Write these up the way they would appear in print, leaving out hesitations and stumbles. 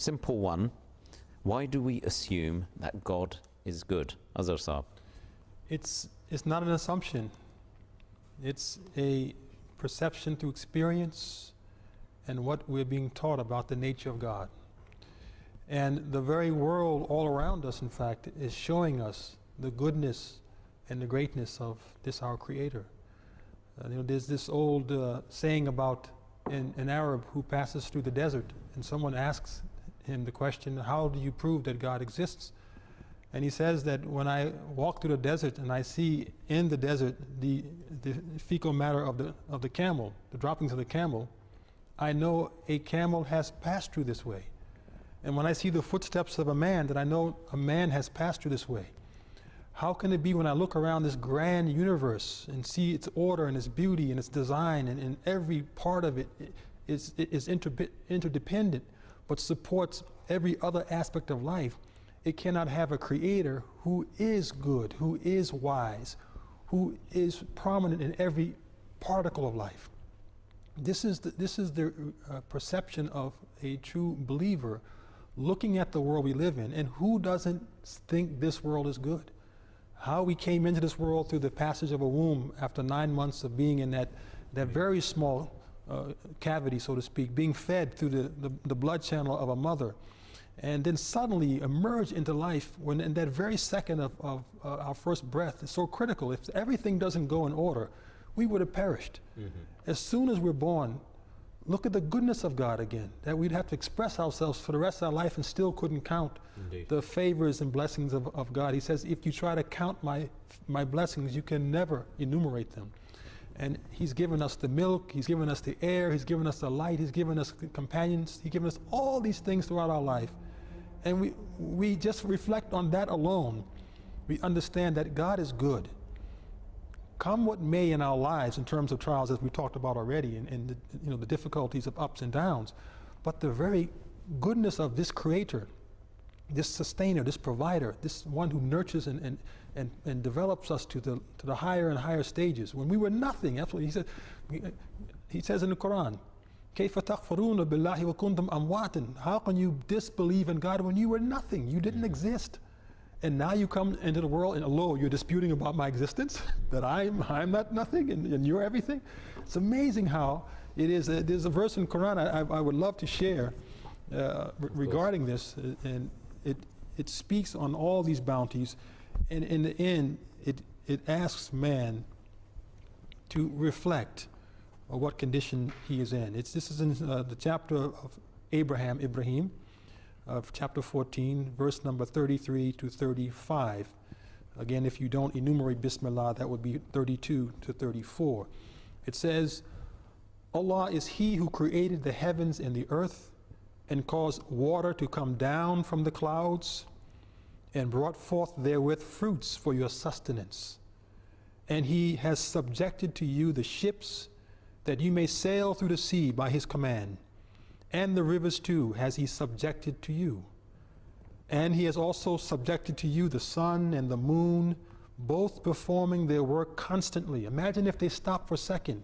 Simple one. Why do we assume that God is good? Azhar Saab. It's not an assumption. It's a perception through experience and what we're being taught about the nature of God. And the very world all around us, in fact, is showing us the goodness and the greatness of this our Creator. There's this old saying about an Arab who passes through the desert, and someone asks him the question, how do you prove that God exists? And he says that when I walk through the desert and I see in the desert the fecal matter of the camel, the droppings of the camel, I know a camel has passed through this way. And when I see the footsteps of a man, that I know a man has passed through this way. How can it be when I look around this grand universe and see its order and its beauty and its design, and every part of it is interdependent but supports every other aspect of life? It cannot have a creator who is good, who is wise, who is prominent in every particle of life. This is the perception of a true believer looking at the world we live in. And who doesn't think this world is good? How we came into this world through the passage of a womb after 9 months of being in that very small cavity, so to speak, being fed through the blood channel of a mother, and then suddenly emerge into life when in that very second of our first breath is so critical. If everything doesn't go in order, we would have perished. As soon as we're born, look at the goodness of God again, that we'd have to express ourselves for the rest of our life and still couldn't count the favors and blessings of God. He says, if you try to count my blessings, you can never enumerate them. And He's given us the milk, He's given us the air, He's given us the light, He's given us companions, He's given us all these things throughout our life. And we just reflect on that alone. We understand that God is good. Come what may in our lives in terms of trials, as we talked about already, and the difficulties of ups and downs, but the very goodness of this Creator, this sustainer, this provider, this one who nurtures and develops us to the higher and higher stages. When we were nothing, absolutely, he says in the Quran, كَيْفَ تَغْفَرُونَ بِاللَّهِ وَكُنْتُمْ أَمْوَاتٍ. How can you disbelieve in God when you were nothing? You didn't exist. And now you come into the world and lo, you're disputing about my existence, that I'm not nothing and you're everything. It's amazing how it is. There's a verse in Quran I would love to share regarding this, and it speaks on all these bounties, and in the end it asks man to reflect on what condition he is in. This is in the chapter of Ibrahim, of chapter 14, verse number 33 to 35. Again, if you don't enumerate Bismillah, that would be 32 to 34. It says, Allah is He who created the heavens and the earth, and caused water to come down from the clouds, and brought forth therewith fruits for your sustenance. And He has subjected to you the ships, that you may sail through the sea by His command. And the rivers too has He subjected to you. And He has also subjected to you the sun and the moon, both performing their work constantly. Imagine if they stopped for a second.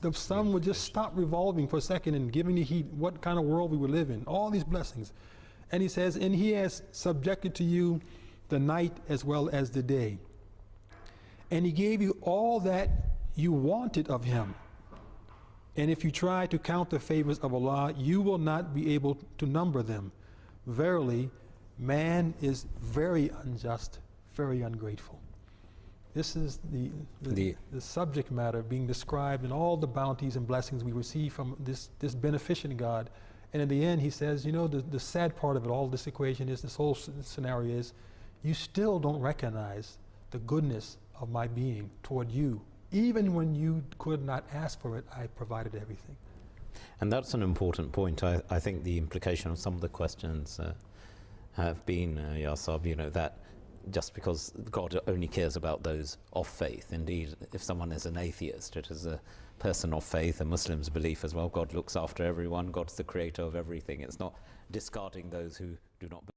The sun would just stop revolving for a second and giving the heat, what kind of world we would live in. All these blessings. And He says, and He has subjected to you the night as well as the day. And He gave you all that you wanted of Him. And if you try to count the favors of Allah, you will not be able to number them. Verily, man is very unjust, very ungrateful. This is the subject matter being described in all the bounties and blessings we receive from this beneficent God. And in the end, He says, the sad part of it all, this equation is, this whole scenario is, you still don't recognize the goodness of my being toward you. Even when you could not ask for it, I provided everything. And that's an important point. I think the implication of some of the questions have been, Yasab, that just because God only cares about those of faith. Indeed, if someone is an atheist, it is a person of faith, a Muslim's belief as well. God looks after everyone. God's the creator of everything. It's not discarding those who do not believe.